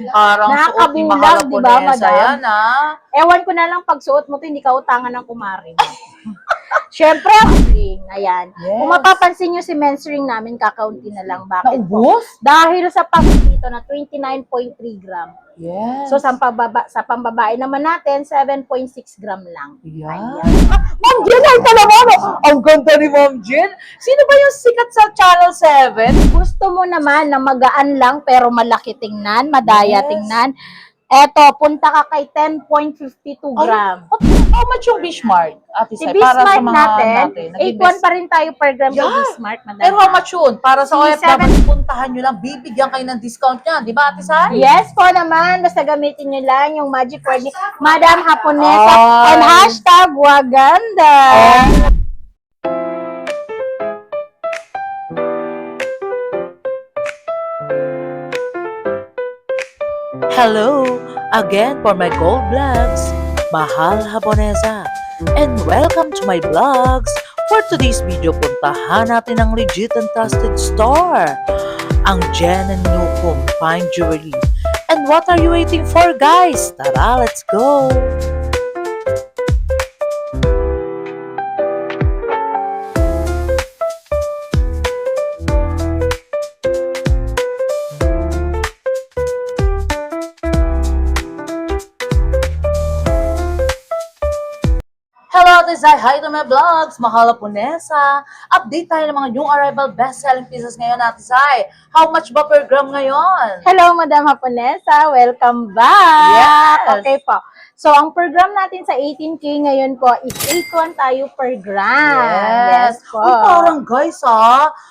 Parang suot ni Nakakabulag, di ba, Mahalaponesa madam? yan, ah. Ewan ko na lang pag suot mo to, hindi ka utangan ng kumari mo. Siyempre, ring. Ayan. Yes. Kung mapapansin nyo si men's ring namin, kakaunti na lang. Bakit po? Naubos? Dahil sa pag dito na 29.3 gram. Yes. So, sa pambabae naman natin, 7.6 gram lang. Yan. Ayan. Ma'am Jen, ay talaga, no? Ang ganda ni Ma'am Jen. Sino ba yung sikat sa Channel 7? Gusto mo naman na magaan lang pero malaki tingnan, madaya Yes. tingnan. Eto, punta ka kay 10.52 gram. How much yung Bismarck, Ate Si Sai? Para sa Bismarck mga natin, nag-invest. 8.1 pa rin tayo per gram sa Yeah. Bismarck. Madam. Pero how much yun? Para sa Si OFW, puntahan nyo lang, bibigyan kayo ng discount niyan. Di ba, Ate Sai? Yes po naman, basta gamitin nyo lang yung magic word ni Madam Haponesa Ay. on hashtag Waganda. Hello again for my gold vlogs, Mahal Haponesa, and welcome to my vlogs. For today's video, puntahan natin ang legit and trusted store, ang Jen and Nukum Fine Jewelry. And what are you waiting for, guys? Tara, let's go! Hello, this is Hi to my vlogs, Mahal Haponesa. Update tayo ng mga new arrival best-selling pieces ngayon, Ate Sai. How much ba per gram ngayon? Hello, Madam Haponesa. Welcome back. Yes. Okay po. So, ang per gram natin sa 18K ngayon po is 8.1 tayo per gram. Yes po. Uy, parang guys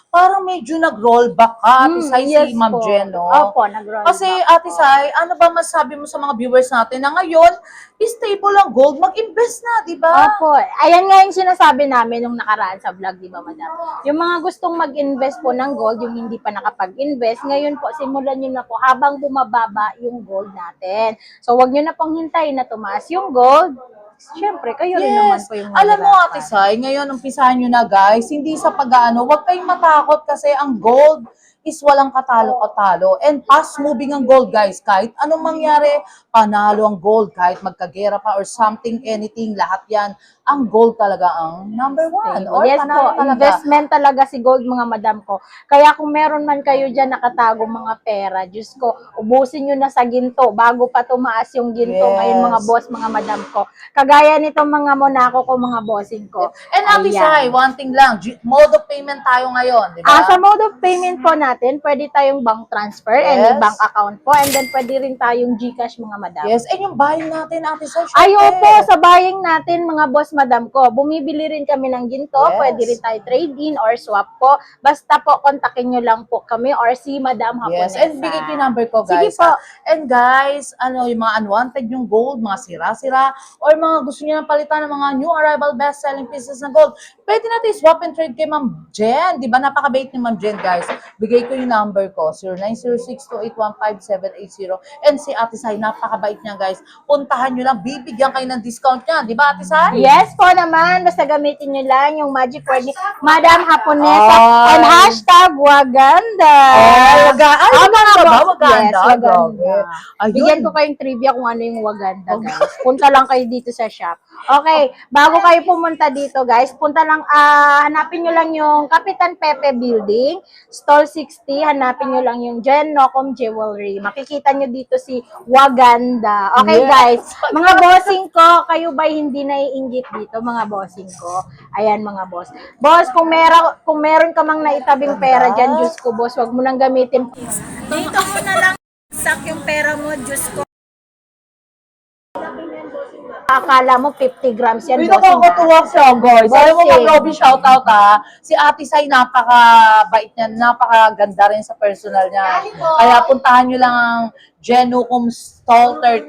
parang medyo nag-roll back ka, Ate Sai, yes si Ma'am po. Jen, no? Opo, nag-roll Kasi, back Ate po. Sai, ano ba masabi mo sa mga viewers natin na ngayon, stable ang gold, mag-invest na, di ba? Opo. Ayan nga yung sinasabi namin nung nakaraan sa vlog, di ba, Madam? Yung mga gustong mag-invest po ng gold, yung hindi pa nakapag-invest, ngayon po, simulan nyo na po habang bumababa yung gold natin. So, wag nyo na pong hintayin na tumaas yung gold. Siyempre, kayo rin naman po yung Alam mo, Ate mahirapan. Sai, ngayon, umpisahan nyo na, guys, hindi sa pag-ano, huwag kayong matakot kasi ang gold is walang katalo-katalo. And fast-moving ang gold, guys. Kahit anong mangyari, panalo ang gold. Kahit magkagera pa or something, anything, lahat yan. Ang gold talaga ang number one. Or Yes panalo po, talaga. investment talaga si gold, mga madam ko. Kaya kung meron man kayo dyan nakatago mga pera, Diyos ko, ubusin nyo na sa ginto bago pa tumaas yung ginto. Yes. Ngayon mga boss, mga madam ko. Kagaya nitong mga monako ko, mga bossing ko. And Ate Ayan. Sai, one thing lang, mode of payment tayo ngayon, di ba? Sa mode of payment po natin, pwede tayong bank transfer, Yes. any bank account po, and then pwede rin tayong GCash, mga madam. Yes, and yung buying natin, Ate Sai, Ay, syempre. opo, sa buying natin, mga boss, madam ko, bumibili rin kami ng ginto, Yes. pwede rin tayo trade-in or swap po. Basta po, kontakin nyo lang po kami or si Madam Yes, Haponesa. and bigay ko yung number ko, Sige guys. po. And guys, yung mga unwanted yung gold, mga sira-sira, or mga gusto niyo ng palitan ng mga new arrival best-selling pieces ng gold, pwede natin swap and trade kay Ma'am Jen. Di ba? Napaka-bait ni Ma'am Jen, guys. Bigay ko yung number ko, 0906-2815-780. And si Ate Sai, napaka-bait niya, guys. Puntahan nyo lang, bibigyan kayo ng discount niya. Di ba, Ate Sai? Yes po naman, basta gamitin nyo lang yung magic word ni Madam Haponesa Ay. on hashtag Waganda. Waganda ba? boss, Waganda? Yes, Waganda. Grabe. Ayun. Bigyan ko kayong trivia kung ano yung Waganda, guys. Punta lang kayo dito sa shop. Okay, bago kayo pumunta dito, guys, punta lang, hanapin nyo lang yung Kapitan Pepe Building, Stall 60, hanapin nyo lang yung Jen Nukum Jewelry. Makikita nyo dito si Waganda. Okay, Yes. guys, mga bossing ko, kayo ba hindi naiinggit dito, mga bossing ko? Ayan, mga boss. Boss, kung meron ka mang naitabing pera dyan, Diyos ko, boss, wag mo nang gamitin. Dito mo na lang sak yung pera mo, Diyos ko. Akala mo 50 grams yan, Uy, bossing. nakakatuwa siya, guys. Alam mo, Bossing. mag-lobby shoutout si Ate Sai, napaka-bait niya, napaka-ganda rin sa personal niya. Kaya puntahan nyo lang ang Genucum Stall 60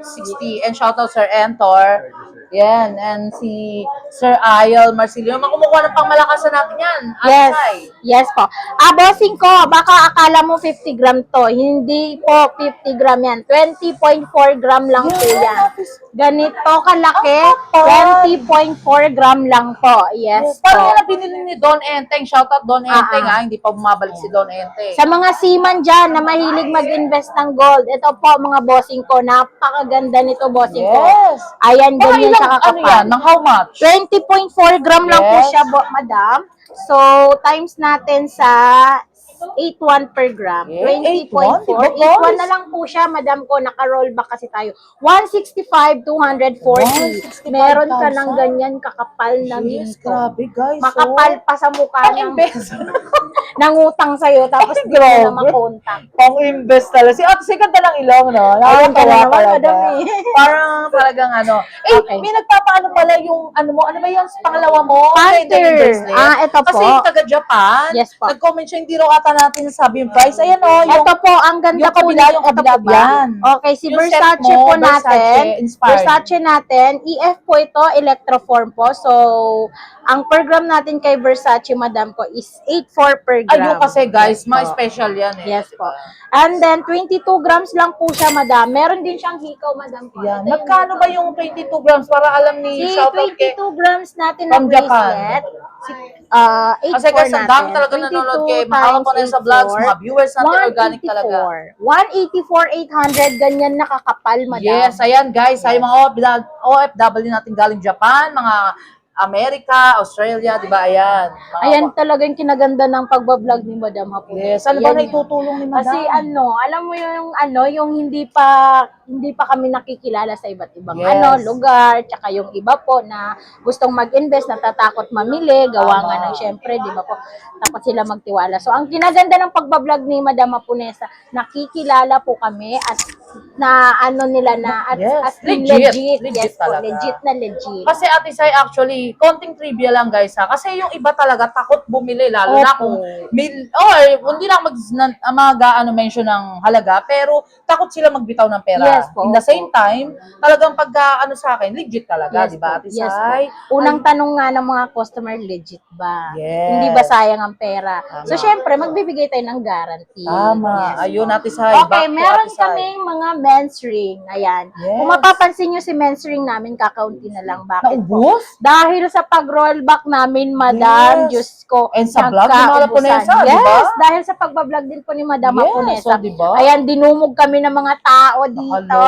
and shoutout Sir Entor. Yan, and si Sir Ayel Marcilio. Makumukuha ng pangmalakasan natin yan, Ate Yes. Sai. Yes po. Bossing ko, baka akala mo 50 gram to. Hindi po 50 gram yan. 20.4 gram lang po yan. Ganito kalaki, 20.4 gram lang po. Yes Parang po. yan ang binili ni Don Enteng. Shoutout Don Enteng, hindi pa bumabalik si Don Enteng. Sa mga seaman dyan na mahilig mag-invest ng gold, ito po mga bossing ko. Napakaganda nito bossing ko. Yes. Ayan, Mga ganyan ilang, siya kakapal. ano yan? Ng how much? 20.4 gram lang po Yes. siya, madam. So, times natin sa 8.1 per gram. Yeah, 20.4. 8.1, 8.1 na lang po siya, madam ko. Naka-roll back kasi tayo. 165, 240. 165,000. Meron ka ng ganyan kakapal na Yes, ginto. grabe guys. Makapal pa sa mukha ng Pang-invest. nangutang sa'yo, tapos Ay, di mo na grabe. makontak. Pang-invest talaga. Si Ate Sikat na lang ilong, no? Ayun ka na Nakakatawa naman, talaga. madam eh. Parang talagang ano. Eh, Okay. may nagpapaano pala yung, ano mo, ano ba yung pangalawa mo? Panther. Yung bracelet? Ito po. Kasi yung taga-Japan, Yes po. nag-comment siya, hindi raw ata natin nasabi yung price. Ayan, o. Yung, Ito po, ang ganda yung po kabila, nito. yung Ito po kabilab ba? yan. Okay, si Yung Versace set mo, po Versace natin. inspired. Versace natin. EF po ito, electroform po. So, ang per gram natin kay Versace, madam ko, is 8.4 per gram. Ayun kasi guys, Yes mga po. special yan eh. Yes po. diba? And then, 22 grams lang po siya, madam. Meron din siyang hikaw, madam po. Yan. Ito yung Magkano hikaw. ba yung 22 grams para alam ni Si shoutout kay 22 grams natin na from Japan. bracelet. Si, 8.4 Kasi guys, ang dami natin. talaga nanonood 22 kay Mahal po na times sa vlogs, 8.4, mga viewers natin organic talaga. 184,800, ganyan nakakapal, madam. Yes, ayan guys, ay mga OFW natin galing Japan, mga Amerika, Australia, di ba? Ayan. Mga Ayan talaga yung kinaganda ng pagbablog ni Madam Hapon. Yes, ano ba Yan na yun. itutulong ni Madam? Kasi alam mo yung hindi pa kami nakikilala sa iba't ibang Yes. lugar, tsaka yung iba po na gustong mag-invest, natatakot mamili, gawa Tama. nga ng syempre, di ba po, takot sila magtiwala. So, ang kinaganda ng pagbablog ni Madam Haponesa, nakikilala po kami at na nila na at Yes. as in Legit. legit. Legit Yes po, talaga. legit na legit. Kasi Ate Sai, actually, konting trivia lang guys ha. Kasi yung iba talaga takot bumili, lalo na Opo. kung hindi lang mention ng halaga, pero takot sila magbitaw ng pera. Yes po, In the opo. same time, talagang pagka sa akin, legit talaga, di ba Ate Yes Sai? po. Unang tanong nga ng mga customer, legit ba? Yes. Hindi ba sayang ang pera? Tama. So, syempre, magbibigay tayo ng guarantee. Tama. Yes po. Ayun, Ate Sai. Okay, Back to meron Ate Sai. kaming mga men's ring. Ayan. Yes. Kung mapapansin nyo si men's ring namin, kakaunti na lang. Bakit po? Naubos? Dahil sa pag-roll back namin, madam, Yes. Diyos ko, And sa vlog ni Mahal nagkaubusan. Haponesa, di ba? Yes, dahil sa pagbablog din po ni Madam Yes, Haponesa. so, di ba? Ayan, dinumog kami ng mga tao dito.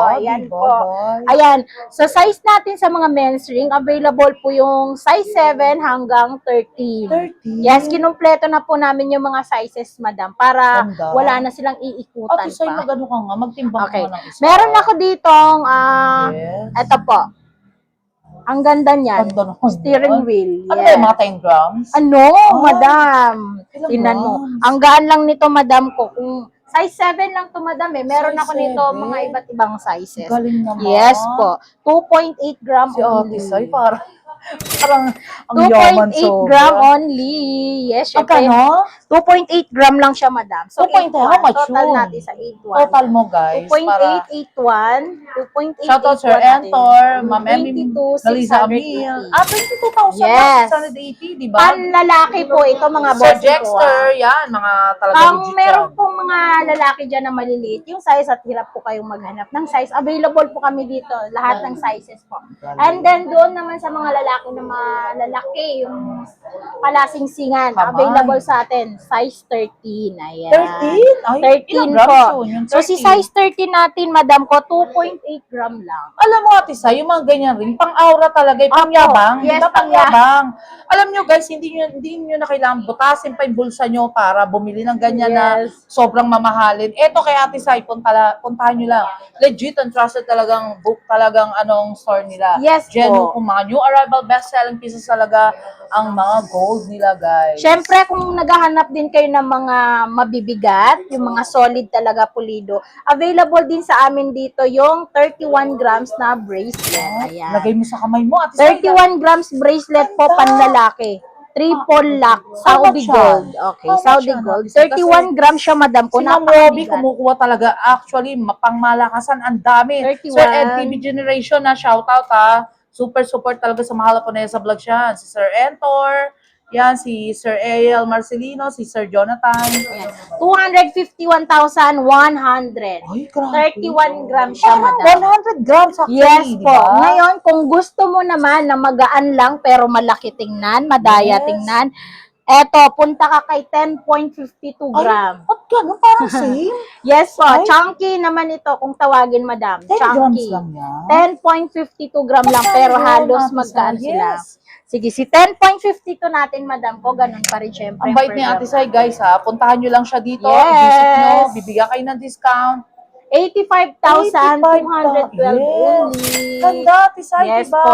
Ayan di ba, po. guys? Ayan, sa size natin sa mga men's ring, available po yung size 7 hanggang 13. 13? Yes, kinumpleto na po namin yung mga sizes, madam, para Ganda. wala na silang iikutan Ate Sai, pa. magano ka nga, magtimbang Okay. ka nga ng isa. Meron ako ditong, Yes. eto po. Ang ganda niyan. Ganda naman. Steering wheel. Ano ba Yes. yung mga 10 grams? Ano, Ah, madam? ilang Tingnan mo. grams? Ang gaan lang nito, madam ko. Kung size 7 lang to, madam eh. Meron Size ako nito 7? mga iba't ibang sizes. Galing naman. Yes po. 2.8 gram Si Ate only. Sai, parang ang yaman 2.8 sobra. gram only. Yes, syempre. Magkano? 2.8 gram lang siya, madam. So, 2.8, 8.1. how much Total yun? natin sa 8.1. Total mo guys. 2.881. 2.881. Shoutout Sir Entor, Ma'am Emmy, 22,680. Naliza Amil. 22,000 Yes. 680, di ba? Panlalaki po ito, mga Sir bossing ko. Jexter, yan, mga talaga Ang legit meron yan. pong mga lalaki dyan na maliliit, yung size at hirap po kayong maghanap ng size. Available po kami dito, lahat ng sizes po. And then doon naman sa mga lalaki na malalaki, yung palasingsingan, Kamay. available sa atin, size 13. Ayan. 13? Ay, 13 ilang grams po. yun? Yung So si 13? size 13 natin, madam ko, 2.8 gram lang. Alam mo Ate Sai, yung mga ganyan rin, pang-aura talaga, pangyabang, Yes, di ba pangyabang? Alam nyo guys, hindi nyo na kailangan butasin pa yung bulsa nyo para bumili ng ganyan na Yes. sobrang mamahalin. Eto kay Ate Sai, puntahan nyo lang. Legit and trusted talagang book, talagang store nila. Yes Genuine, po. kung mga new arrival best-selling pieces talaga ang mga gold nila guys. Siyempre, kung naghahanap din kayo ng mga mabibigat, yung mga solid talaga pulido, available din sa amin dito yung 31 grams na bracelet. Ayan. Lagay mo sa kamay mo Ate Sai. 31 grams bracelet po, panlalaki. Triple lock, Saudi much yan? gold. Okay, How much Saudi yan, gold. Ate Sai? 31 grams siya, madam ko. Si Ma'am Robbie, Napakabigat. kumukuha talaga. Actually, pangmalakasan, ang dami. 31. Sir NTV Generation na shoutout ha. Super support talaga sa Mahal Haponesa vlog siya. Si Sir Entor, yan, si Sir Ariel Marcelino, si Sir Jonathan. Ayan. 251,100. Ay, grabe. 31 grams siya, Parang madam. 100 grams actually, Yes di po. ba? Ngayon, kung gusto mo naman na magaan lang pero malaki tingnan, madaya Yes. tingnan, Eto, punta ka kay 10.52 gram. At gano'n, parang same. Yes po, Ay. chunky naman ito kung tawagin, madam. 10 grams Chunky. lang yan. 10.52 gram lang, Magkano pero yun, halos Ate magkaan Sai? sila. Yes. Sige, si 10.52 natin, madam ko, ganun pa rin syempre. Ang bait per ni Ate gram Sai, natin. guys, ha. Puntahan nyo lang siya dito. Yes. I-visit nyo. Bibigyan kayo ng discount. 85,212 Yes. only. Ganda, Ate Sai, Yes diba? po.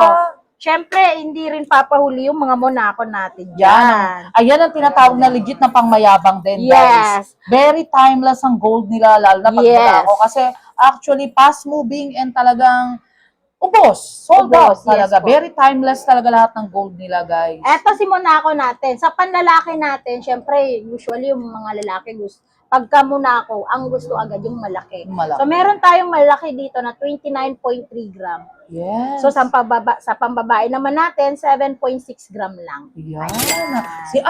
Siyempre, hindi rin papahuli yung mga monako natin Yan. dyan. Ayan ang tinatawag na legit na pangmayabang din, Yes. guys. Very timeless ang gold nila, lalo na pag Yes. ako. Kasi actually, fast-moving and talagang ubos. Sold out Ubos, yes talaga. po. Very timeless talaga lahat ng gold nila, guys. Eto si monako natin. Sa panlalaki natin, syempre, usually yung mga lalaki gusto, pagka monako, ang gusto agad yung malaki. Yung malaki. So, meron tayong malaki dito na 29.3 gram. Yes. So, sa pambabae naman natin, 7.6 gram lang. Yan. 7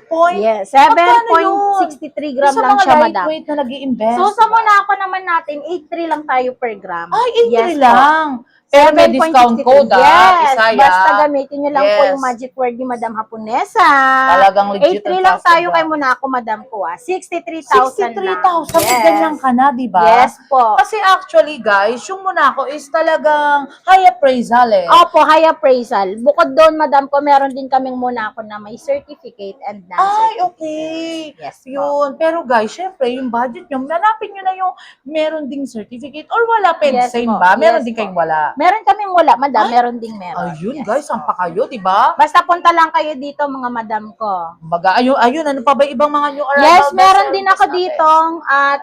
point. Yes, Magkano 7.63 gram Sa lang mga siya, madam. lightweight na nag-i-invest. So, sa monako naman natin, 8.3 lang tayo per gram. Ay, 83 Yes po. lang. Pero may discount 7.63. code, Yes, Isaya. basta gamitin nyo lang po Yes. yung magic word ni Madam Haponesa. Talagang legit 8.3 and lang tayo trusted kay brand. Monako, Madam ko. 63,000 lang. 63,000. Yes. Ganyan ka na, di ba? Yes po. Kasi actually, guys, yung Monaco is talagang high appraisal eh. Opo, high appraisal. Bukod doon, Madam ko, meron din kaming Monako na may certificate and Ay, non-certificate. okay. Yes po. Yun. Pero guys, syempre, yung budget nyo, hanapin nyo na yung meron ding certificate or wala, pwede Yes same po. ba? Meron Yes din po. kayong wala. Meron kaming wala, Madam. Ay, Meron ding meron. Ayun, Yes guys, po. ang pa kayo, di ba? Basta punta lang kayo dito, mga Madam ko. Baga, ayun, ano pa ba ibang mga new arrival? Yes, best meron din sellers ako natin? ditong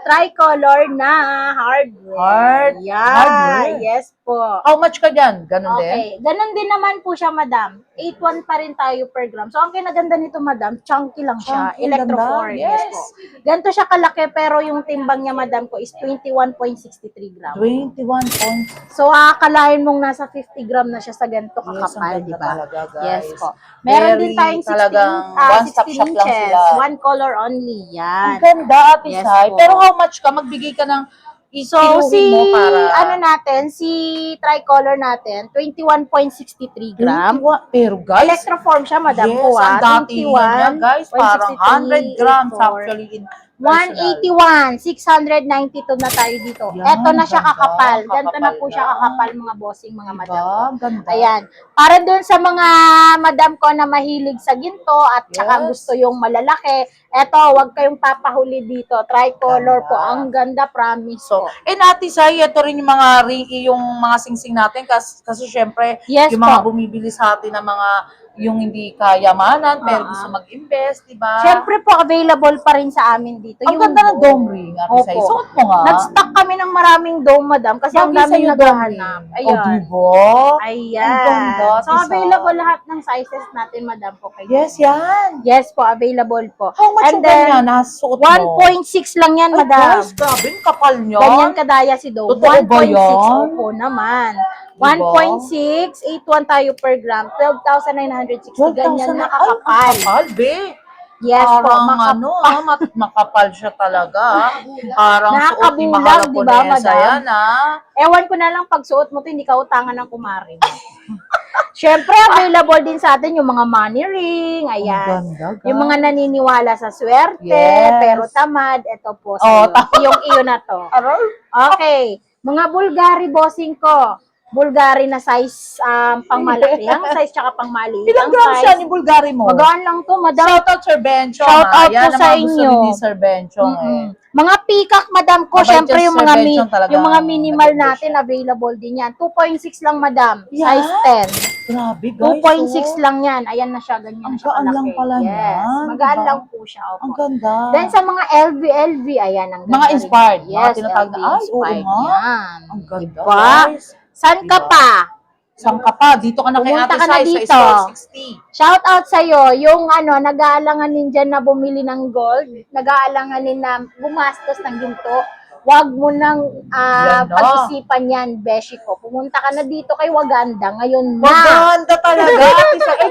tricolor na hardware. Hardware? Yes po. How much ka dyan? Ganun din? Okay. Ganun din naman po siya, madam. 8.1 pa rin tayo per gram. So, ang kinaganda nito, madam, chunky lang siya. Chunky, Electrophore. ganda. Yes. Yes. Po. Ganito siya kalaki, pero yung timbang niya, madam ko, is 21.63 gram. 21 points. So, akalain mong nasa 50 gram na siya sa ganito Yes, ang kakapal, ganda di ba? talaga, guys. Yes po. Meron din Very tayong 16, talagang one-stop 16 shop lang inches. sila. One color only. Yan. Ang ganda, Ate Yes Sai. po. Pero how much ka? Magbigay ka ng So, ikinuhin mo para... si tricolor natin, 21.63 gram. 21. Pero guys, Electroform siya, madam yes, ko, ang dati niya, guys, parang 100 grams 163, actually in personal. 181, 692 na tayo dito. Yan, Eto na siya ganda. kakapal. Ganto na Kakapal po siya na. kakapal, mga bossing, mga madam ko. Diba? Ganda. Ayan. Para doon sa mga madam ko na mahilig sa ginto at saka Yes. gusto yung malalaki, eto, wag kayong papahuli dito. Tricolor Ganda. po. Ang ganda, promise So, po. Ate Sai, ito rin yung mga yung mga singsing natin kasi syempre Yes yung mga po. bumibili sa atin ng mga yung hindi kayamanan pero Oo. gusto mag-invest, di ba? Siyempre po, available pa rin sa amin dito. Ang ganda ng dome ring, Ate Sai. Opo. Suot mo nga. Nag-stock kami ng maraming dome, madam, kasi ang Bagay daming sa'yo, naghahanap. dome ring. Ayan. O, diba? Ayan. Ang ganda, So, Ate Sai. available lahat ng sizes natin, madam po. Kayo. Yes, yan. Yes po, available po. How much And yung then, ganyan? Nasuot mo? 1.6 lang yan, Ay, madam. guys, grabe, ang kapal niya. Ganyan kadaya si Dome. Totoo ba 1.6, yan? opo naman. Diba? 1.6, 81 tayo per gram. 12,960. Ganyan na Ay, ang kakapal. kapal, be. Yes po, Parang makapal. makapal siya talaga. Parang suot ni Nakakabulag, Mahal di ba, Ponesa madam? yan, ah. Ewan ko na lang pag suot mo to, hindi ka utangan ng kumari. Siyempre, available din sa atin yung mga money ring, ayan. Ang ganda, guys. Yung mga naniniwala sa swerte, Yes. pero tamad, ito po Oh, sa yung iyo na to. Aral. Okay, mga Bulgari bossing ko. Bulgari na size pang malaki. Ang size tsaka pang maliit. Ilang Ang grams size, siya ni Bulgari mo? magaan lang to, madam. Shout out Sir Benchong. Shout out Yan po ang sa mga gusto inyo. ni Sir Benchong eh. Mga peacock, madam ko, Mabait syempre yan, yung Sir mga, Benchong talaga. yung mga minimal Maganda natin, siya. available din yan. 2.6 lang, madam. Yan? Size 10. Grabe guys. 2.6 oh. lang yan. Ayan na siya, ganyan Ang na siya gaan kalaki. lang pala yes. niyan, Magaan diba? lang po siya. Opo. Ang ganda. Then sa mga LV, ayan, ang ganda Mga rin. inspired, mga Yes, tinatawag na, LV ay, oo inspired nga. yan. Ang ganda, Diba? guys. Saan ka Diba? pa? Saan ka pa? Dito ka na kay Pumunta Ate ka na Sai sa dito. store 60. Shout out sa'yo, yung nag-aalanganin dyan na bumili ng gold, nag-aalanganin na gumastos ng ginto, wag mo nang Yan na. pag-isipan yan, beshi ko. Pumunta ka na dito kay Waganda ngayon na. Maganda talaga. Ate Sai.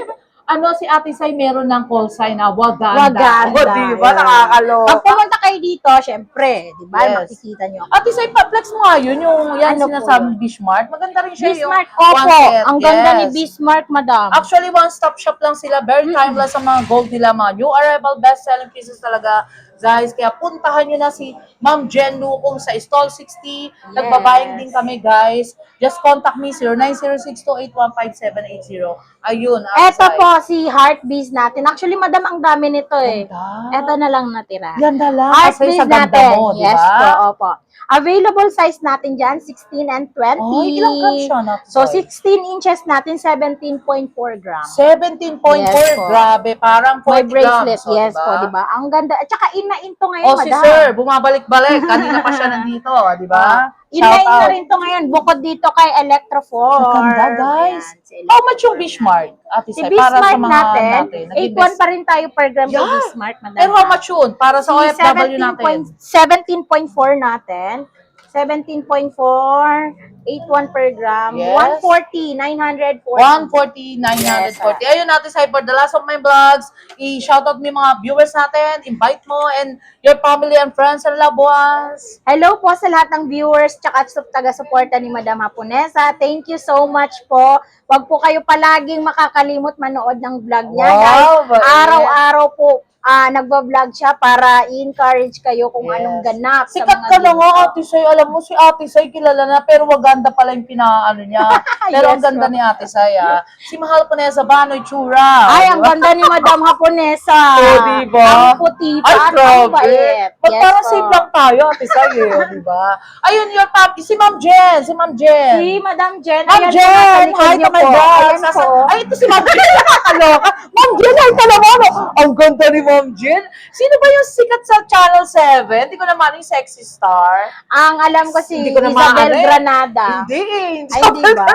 si Ate Sai meron ng call sign na Waganda. Waganda. O, diba? Yan. Nakakaloka. Pag pumunta kayo dito, syempre, di ba? Yes. Makikita nyo. Ate Sai, pa-flex mo nga yun, yung yan Ano po sinasabing Bismarck. Maganda rin siya Bismarck, yung opo. one set. Ang ganda ni Yes. Bismarck, madam. Actually, one-stop shop lang sila. Very timeless sa mga gold nila. Mga new arrival, best-selling pieces talaga. Guys, kaya puntahan nyo na si Ma'am Jen Lucong sa Stall 60. Nagbabayang din kami, guys. Just contact me, 0906-281-5780. Ayun. Eto po, si Heartbeats natin. Actually, madam, ang dami nito eh. Eto na lang natira. Ganda lang. Heartbeats Kasi sa ganda natin. mo, di Yes ba? po, opo. Available size natin dyan, 16 and 20. Oh, ilang grams siya natin? So, 16 inches natin, 17.4 grams. 17.4, Yes po. grabe. Parang 40 May bracelet, grams. yes po, di ba? Ang ganda. At saka, in to ngayon, Oh, si madam. sir, bumabalik-balik. Kanina pa siya nandito, di ba? Inain Shout na out. rin to ngayon, bukod dito kay Electroform. Ang ganda, guys. Ayan, si How much yung Electroform Bismarck, Ate Si Sai? Para sa Bismarck mga natin, 8.1 pa rin tayo per gram sa Yeah. Bismarck, madam. Pero how much yun? Para sa Si OFW natin. 17.4 natin. 17.4, 8.1 per gram. Yes. 140, 940. 140, 940. Ayun natin, Sai, for the last of my vlogs, i-shoutout mo yung mga viewers natin, invite mo, and your family and friends and loved ones. Hello po sa lahat ng viewers tsaka taga-suporta ni Madam Haponesa. Thank you so much po. Huwag po kayo palaging makakalimot manood ng vlog niya. Wow, Dahil bait. araw-araw po nagbablog siya para i-encourage kayo kung anong ganap sa Sikat mga ka na dito. nga, Ate Sai. Alam mo, si Ate Sai kilala na, pero Waganda pala yung pinaano niya. Pero ang Yes, ganda ma'am. ni Ate Sai, ah. Si Mahal Ponesa ba, ano itsura? Ay, ang ganda ni Madam Haponesa. Oh, diba? Ang puti Ay, pa at ang grabe. bait. Ba't Yes parang po. same lang tayo, Ate Sai, eh, di ba? Ayun, your papi, si Ma'am Jen, Si Madam Jen. Ma'am ayan po, Jen, nasa hi likod to niyo my po. vlog. Ayan po. Ay, ito si Ma'am Jen, nakakaloka. Ma'am Jen, ay talaga, no? Ang ganda ni Ma'am Jen. Sino ba yung sikat sa Channel 7? Hindi ko naman yung sexy star. Ang alam ko si Hindi ko na Isabel maano eh. Granada. Hindi eh. Ay, hindi ba?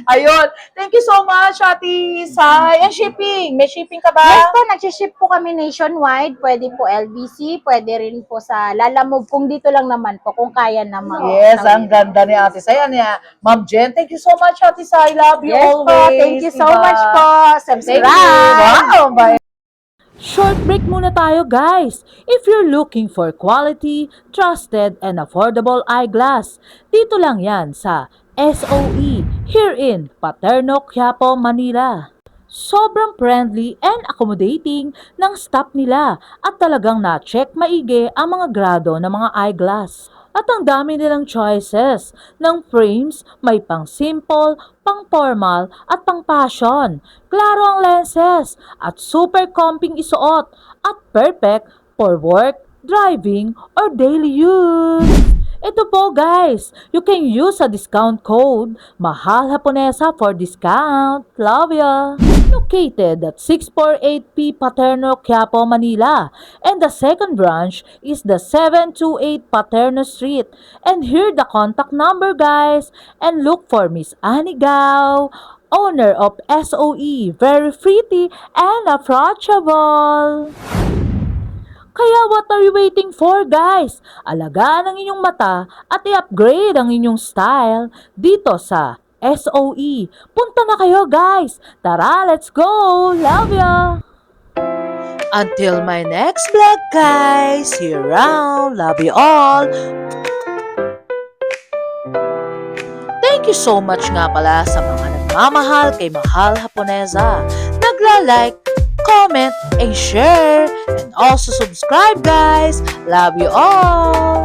Ayun. Thank you so much, Ate Sai. And shipping. May shipping ka ba? Yes po, nag-ship po kami nationwide. Pwede po LBC, pwede rin po sa Lalamove. Kung dito lang naman po, kung kaya naman. Yes, ang ganda ni Ate Sai. Ano yan? Ma'am Jen, thank you so much, Ate Sai. Love you Yes always. po, thank you so diba? much po. Thank Subscribe. you. Wow, bye. Short break muna tayo guys! If you're looking for quality, trusted, and affordable eyeglass, dito lang yan sa SOE here in Paterno, Quiapo, Manila. Sobrang friendly and accommodating ng staff nila at talagang na-check maigi ang mga grado ng mga eyeglass. At ang dami nilang choices ng frames, may pang simple, pang formal at pang fashion. Klaro ang lenses at super comping isuot at perfect for work, driving, or daily use. Ito po guys, you can use a discount code Mahal Haponesa for discount. Love ya! Located at 648P Paterno, Quiapo, Manila. And the second branch is the 728 Paterno Street. And here the contact number guys. And look for Miss Annie Gao, owner of SOE. Very pretty and approachable. Kaya what are you waiting for guys? Alagaan ang inyong mata at i-upgrade ang inyong style dito sa SOE. Punta na kayo guys! Tara, let's go! Love ya! Until my next vlog, guys. See you around. Love you all. Thank you so much nga pala sa mga nagmamahal kay Mahal Haponesa. Nagla-like, comment, and share. And also subscribe, guys. Love you all.